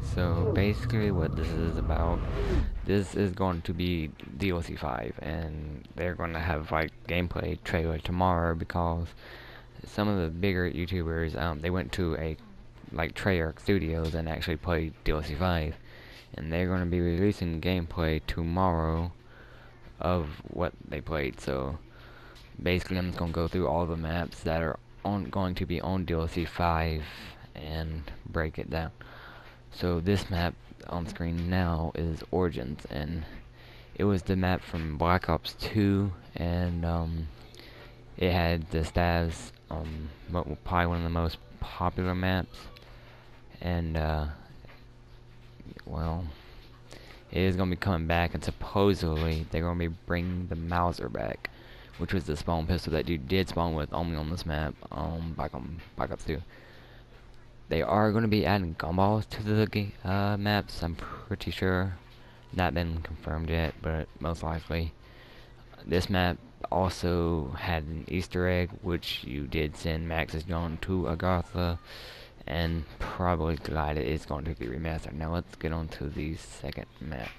So basically what this is about, this is going to be DLC5, and they're going to have like gameplay trailer tomorrow because some of the bigger YouTubers, they went to a like Treyarch Studios and actually played DLC5, and they're going to be releasing gameplay tomorrow of what they played. So basically I'm just going to go through all the maps that are going to be on DLC5 and break it down. So this map on screen now is Origins, and it was the map from Black Ops 2, and it had the stabs, probably one of the most popular maps, and well, it is going to be coming back, and supposedly they're going to be bringing the Mauser back, which was the spawn pistol that you did spawn with only on this map, Black Ops 2. They are going to be adding gumballs to the maps, I'm pretty sure. Not been confirmed yet, but most likely. This map also had an Easter egg, which you did send Max's John to Agartha, and probably glad it is going to be remastered. Now let's get on to the second map.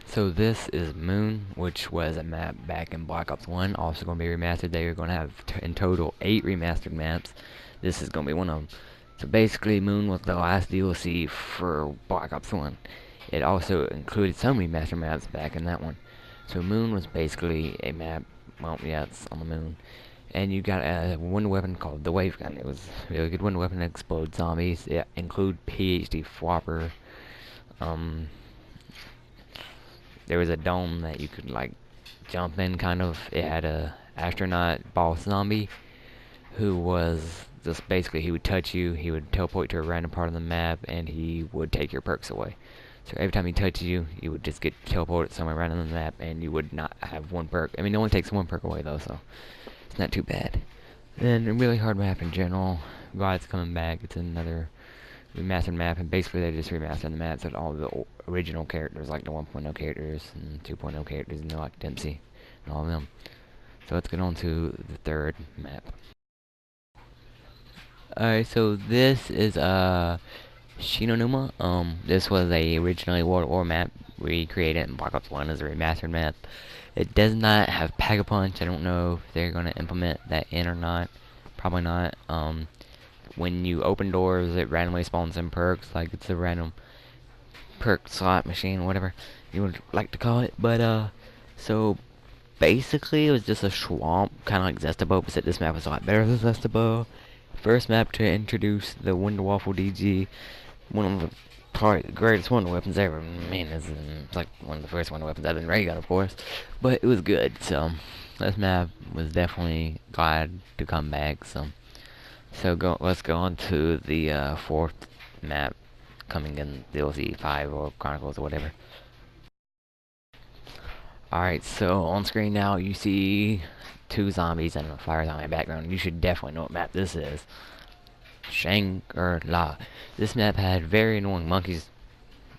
So this is Moon, which was a map back in Black Ops 1, also going to be remastered. They are going to have in total 8 remastered maps. This is going to be one of them. So basically Moon was the last DLC for Black Ops 1. It also included some remastered maps back in that one. So Moon was basically a map, well yeah, it's on the moon. And you got a window weapon called the Wave Gun. It was a really good window weapon that explodes zombies. It included PhD Flopper. There was a dome that you could like jump in, kind of. It had a astronaut boss zombie who was just basically, he would touch you, he would teleport to a random part of the map, and he would take your perks away. So every time he touches you, you would just get teleported somewhere random on the map, and you would not have one perk. I mean, it only takes one perk away though, so it's not too bad. Then a really hard map in general. Glad it's coming back. It's another remastered map, and basically they just remastered the maps with all the original characters, like the 1.0 characters and 2.0 characters, and like Dempsey and all of them. So let's get on to the third map. Alright, so this is Shinonuma. This was a originally World at War map recreated in Black Ops 1 as a remastered map. It does not have Pack-a-Punch. I don't know if they're gonna implement that in or not. Probably not. When you open doors, it randomly spawns in perks, like it's a random perk slot machine, whatever you would like to call it. But so basically it was just a swamp, kind of like Zestabo, but this map was a lot better than Zestabo. First map to introduce the Winter Waffle DG, one of the probably the greatest wonder weapons ever. Man, it's like one of the first wonder weapons other than ray gun, of course, but it was good. So this map was definitely glad to come back. Let's go on to the fourth map coming in DLC5 or Chronicles or whatever. Alright, so on screen now you see 2 zombies and a fire zombie in the background. You should definitely know what map this is. Shangri-La. This map had very annoying monkeys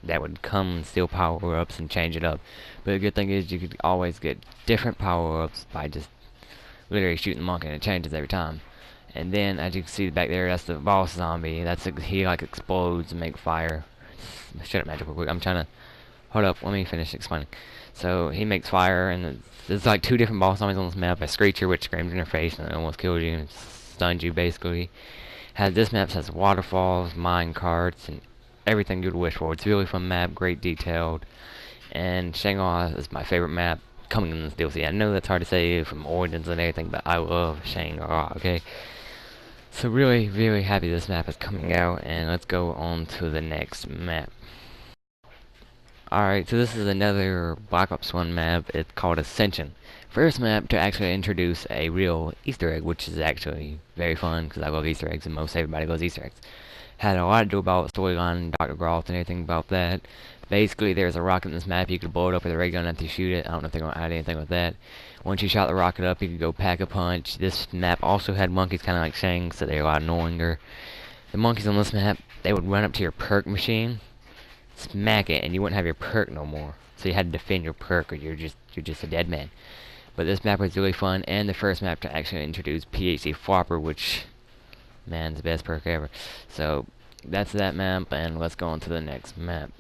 that would come and steal power-ups and change it up. But the good thing is you could always get different power-ups by just literally shooting the monkey, and it changes every time. And then, as you can see back there, that's the boss zombie. He like explodes and make fire. Shut up, Magic, real quick. I'm trying to... Hold up, let me finish explaining. So, he makes fire, and there's like 2 different boss zombies on this map. A Screecher, which screams in your face and almost kills you and stuns you, basically. This map has waterfalls, mine carts, and everything you'd wish for. It's a really fun map, great detailed. And Shangri-La is my favorite map coming in this DLC. I know that's hard to say from Origins and everything, but I love Shangri-La, okay? So really, really happy this map is coming out, and let's go on to the next map. Alright, so this is another Black Ops 1 map. It's called Ascension. First map to actually introduce a real Easter egg, which is actually very fun, because I love Easter eggs, and most everybody loves Easter eggs. Had a lot to do about storyline, Dr. Groth, and everything about that. Basically, there's a rocket in this map. You could blow it up with a ray gun after you shoot it. I don't know if they're going to add anything with that. Once you shot the rocket up, you could go Pack-a-Punch. This map also had monkeys, kind of like Shang, so they're a lot annoyinger. The monkeys on this map, they would run up to your perk machine, smack it, and you wouldn't have your perk no more. So you had to defend your perk, or you're just a dead man. But this map was really fun, and the first map to actually introduce PhD Flopper, which, man, is the best perk ever. So that's that map, and let's go on to the next map.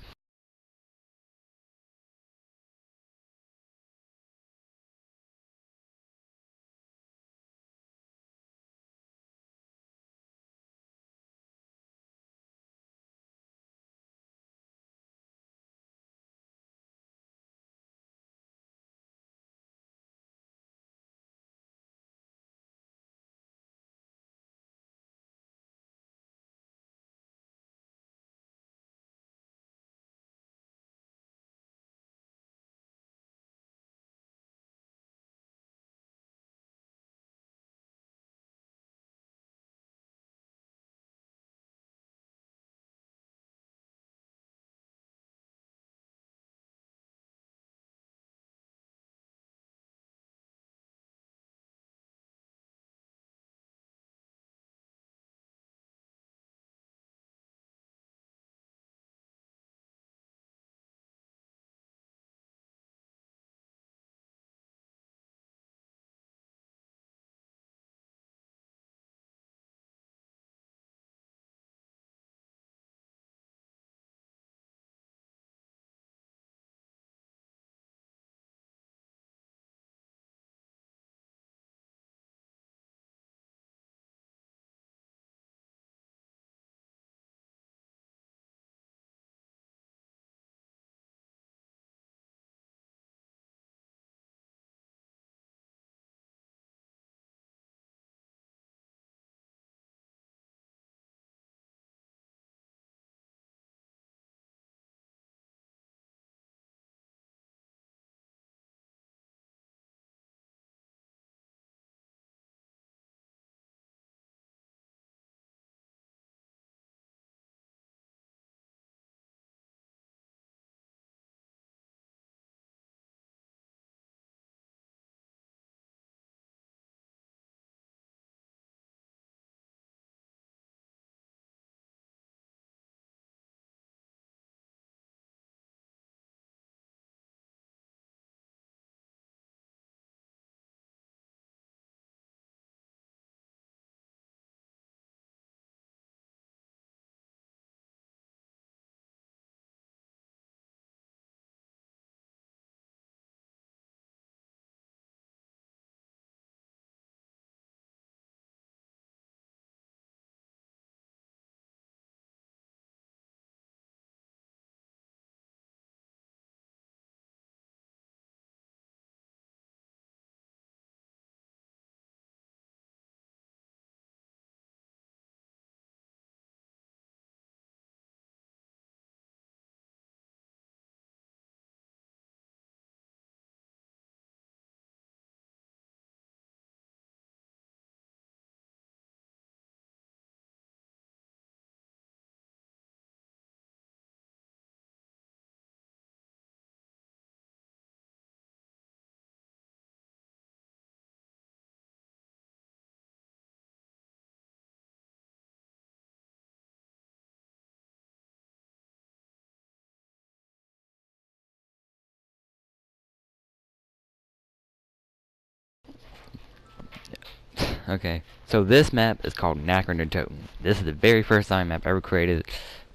Okay, so this map is called NACA Under Toten. This is the very first zombie map ever created,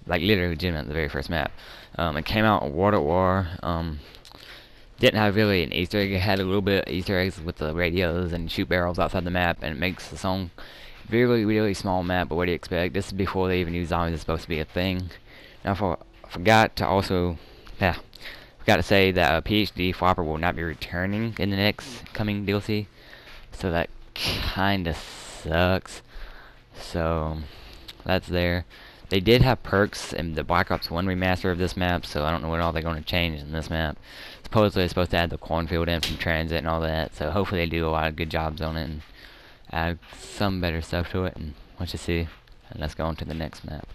like literally legitimate, the very first map. It came out in World at War. Didn't have really an Easter egg. It had a little bit of Easter eggs with the radios and shoot barrels outside the map, and it makes the song really, really small map. But what do you expect? This is before they even knew zombies is supposed to be a thing. Now, I forgot to also, yeah, forgot to say that PhD Flopper will not be returning in the next coming DLC. So that kinda sucks. So that's there. They did have perks in the Black Ops 1 remaster of this map, so I don't know what all they're going to change in this map. Supposedly they're supposed to add the cornfield in from transit and all that, so hopefully they do a lot of good jobs on it and add some better stuff to it, and let's just see. And let's go on to the next map.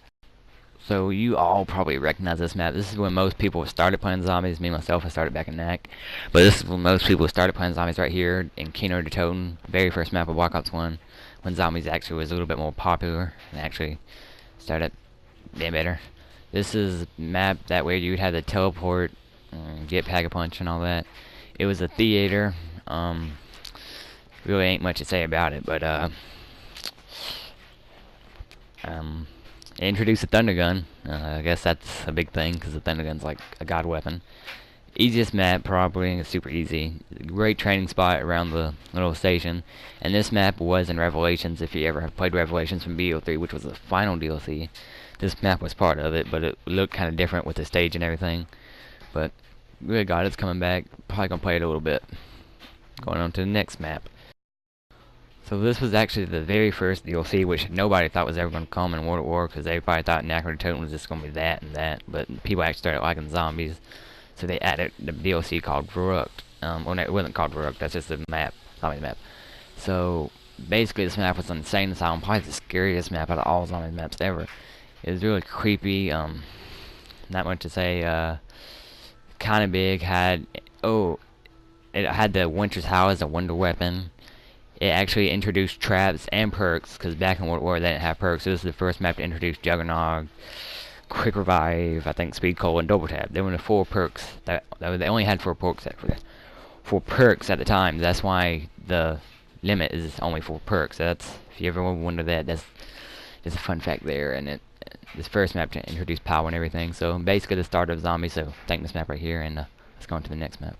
So you all probably recognize this map. This is when most people started playing zombies. Me myself, I started back in NAC. But this is when most people started playing zombies right here in Kino Der Toten, very first map of Black Ops 1, when zombies actually was a little bit more popular and actually started being better. This is a map that where you would have the teleport, get Pack-a-Punch and all that. It was a theater. Really ain't much to say about it, but It introduced a thunder gun. I guess that's a big thing because the thunder gun's like a god weapon. Easiest map probably, it's super easy. Great training spot around the little station. And this map was in Revelations, if you ever have played Revelations from BO3, which was the final DLC. This map was part of it, but it looked kind of different with the stage and everything. But good God, it's coming back. Probably gonna play it a little bit. Going on to the next map. So this was actually the very first DLC, which nobody thought was ever going to come in World at War, because everybody thought NACA Der Toten was just going to be that and that, but people actually started liking zombies, so they added the DLC called Brooke. Well, no, it wasn't called Brooke, that's just the map, zombie map. So basically this map was insane asylum, probably the scariest map out of all zombie maps ever. It was really creepy, not much to say, kind of big, it had the Winter's Howl as a wonder weapon. It actually introduced traps and perks, because back in World War they didn't have perks. This was the first map to introduce Juggernog, Quick Revive, I think Speed Cola, and Double Tap. They were the 4 perks. They only had 4 perks at the time. That's why the limit is only 4 perks. That's, if you ever wonder that, that's a fun fact there. And this first map to introduce power and everything. So basically the start of zombies. So take this map right here, and let's go on to the next map.